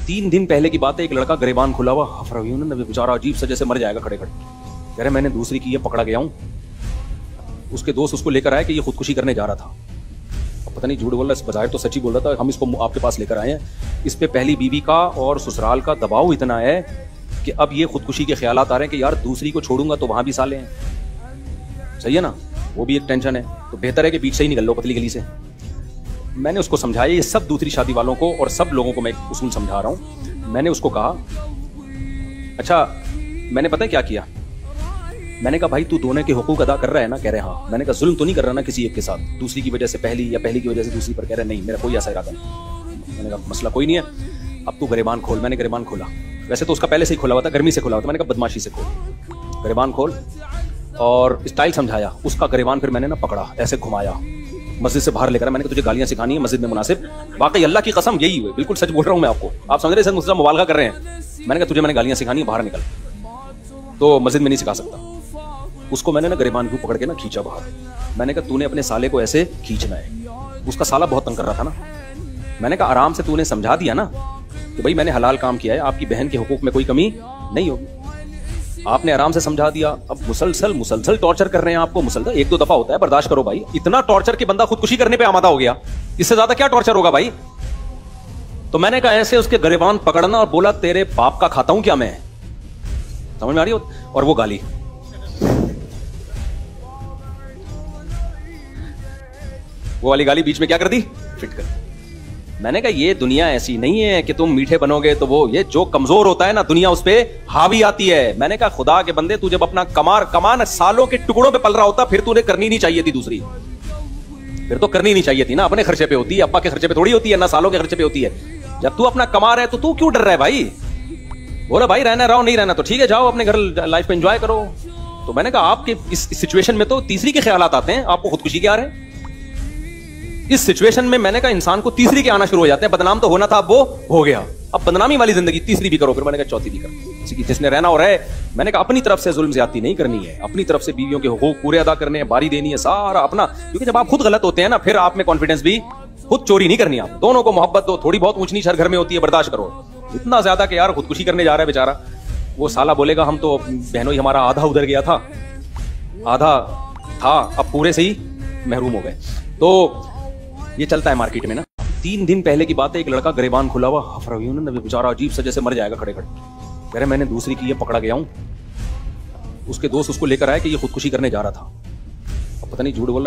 3 दिन पहले की बात है, एक लड़का गिरबान खुला हुआ हफरवीन बेचारा अजीब सा जैसे मर जाएगा खड़े खड़े। कह रहे मैंने दूसरी की है, पकड़ा गया हूँ। उसके दोस्त उसको लेकर आए कि ये खुदकुशी करने जा रहा था। अब पता नहीं झूठ बोल रहा, बजाय तो सच्ची बोल रहा था। हम इसको आपके पास लेकर आए हैं। इस पे पहली बीवी का और ससुराल का दबाव इतना है कि अब ये खुदकुशी के ख्यालात आ रहे हैं कि यार दूसरी को छोड़ूंगा तो वहां भी साले हैं। सही है ना, वो भी एक टेंशन है। तो बेहतर है कि बीच से ही निकल लो, पतली गली से। मैंने उसको समझाया, ये सब दूसरी शादी वालों को और सब लोगों को मैं उसूल समझा रहा हूँ। मैंने उसको कहा, अच्छा मैंने पता है क्या किया? मैंने कहा भाई तू दोनों के हुकूक अदा कर रहा है ना? कह रहे हाँ। मैंने कहा जुल्म तो नहीं कर रहा ना किसी एक के साथ, दूसरी की वजह से पहली या पहली की वजह से दूसरी पर? कह रहे नहीं, मेरा कोई ऐसा इरादा नहीं। मैंने कहा मसला कोई नहीं है, अब तू गिरबान खोल। मैंने गिरबान खोला, वैसे तो उसका पहले से ही खुला हुआ था, गर्मी से खुला हुआ था। मैंने कहा बदमाशी से खोल, गिरबान खोल। और स्टाइल समझाया उसका गिरबान। फिर मैंने ना पकड़ा, ऐसे घुमाया, मस्जिद से बाहर लेकर। मैंने कहा तुझे गालियां सिखानी है मस्जिद में मुनासिब? वाकई अल्लाह की कसम यही हुई, बिल्कुल सच बोल रहा हूँ मैं आपको। आप समझ रहे हैं मुझसे मुबालगा कर रहे हैं? मैंने कहा तुझे मैंने गालियां सिखानी है, बाहर निकल। तो मस्जिद में नहीं सिखा सकता। उसको मैंने ना गिरबान को पकड़ के ना खींचा बाहर। मैंने कहा तूने अपने साले को ऐसे खींचना है। उसका साला बहुत तंग कर रहा था ना। मैंने कहा आराम से तूने समझा दिया ना कि भाई मैंने हलाल काम किया है, आपकी बहन के हुकूक में कोई कमी नहीं होगी। आपने आराम से समझा दिया। अब मुसलसल टॉर्चर कर रहे हैं आपको। मुसलसल 1-2 दफा होता है, बर्दाश्त करो भाई। इतना टॉर्चर कि बंदा खुदकुशी करने पे आमादा हो गया, इससे ज्यादा क्या टॉर्चर होगा भाई? तो मैंने कहा ऐसे उसके गिरबान पकड़ना और बोला तेरे बाप का खाता हूं क्या मैं? समझ में आ रही हो? और वो गाली, वो वाली गाली बीच में क्या कर दी? फिट कर। मैंने कहा ये दुनिया ऐसी नहीं है कि तुम मीठे बनोगे तो वो, ये जो कमजोर होता है ना दुनिया उस पे हावी आती है। मैंने कहा खुदा के बंदे, तू जब अपना कमान सालों के टुकड़ों पे पल रहा होता फिर तूने करनी नहीं चाहिए थी दूसरी। फिर तो करनी नहीं चाहिए थी ना, अपने खर्चे पे होती है, अब्बा के खर्चे पे थोड़ी होती है ना, सालों के खर्चे पे होती है। जब तू अपना कमा रहा है तो तू क्यों डर रहा है भाई? बोला भाई रहना रहो, नहीं रहना तो ठीक है, जाओ अपने घर लाइफ में एंजॉय करो। तो मैंने कहा आपके इस सिचुएशन में तो तीसरी के ख्यालात आते हैं, आपको खुदकुशी के आ रहे हैं। इस सिचुएशन में मैंने कहा इंसान को तीसरी के आना शुरू हो जाते हैं। बदनाम तो होना था, अब वो हो गया। अब बदनामी वाली जिंदगी तीसरी भी करो। फिर मैंने कहा चौथी भी करो, जिसने रहना हो रहे। मैंने कहा अपनी तरफ से जुल्म ज्यादती नहीं करनी है, अपनी तरफ से बीवियों के हुकूक पूरे अदा करने हैं, बारी देनी है सारा अपना। क्योंकि जब आप खुद गलत होते हैं ना, फिर आप में कॉन्फिडेंस भी, खुद चोरी नहीं करनी। आप दोनों को मोहब्बत दो, थोड़ी बहुत ऊंच नीच हर घर में होती है, बर्दाश्त करो। इतना ज्यादा कि यार खुदकुशी करने जा रहा है बेचारा, वो साला बोलेगा हम तो बहनों ही, हमारा आधा उधर गया था, आधा था, अब पूरे से ही महरूम हो गए। तो ये चलता है मार्केट में ना। 3 दिन पहले की बात है, एक लड़का गिरबान खुला हुआ हफरवीन बेचारा अजीब सा जैसे मर जाएगा खड़े खड़े। कह रहे मैंने दूसरी की है, पकड़ा गया हूँ। उसके दोस्त उसको लेकर आए कि ये खुदकुशी करने जा रहा था। अब पता नहीं झूठ बोल रहा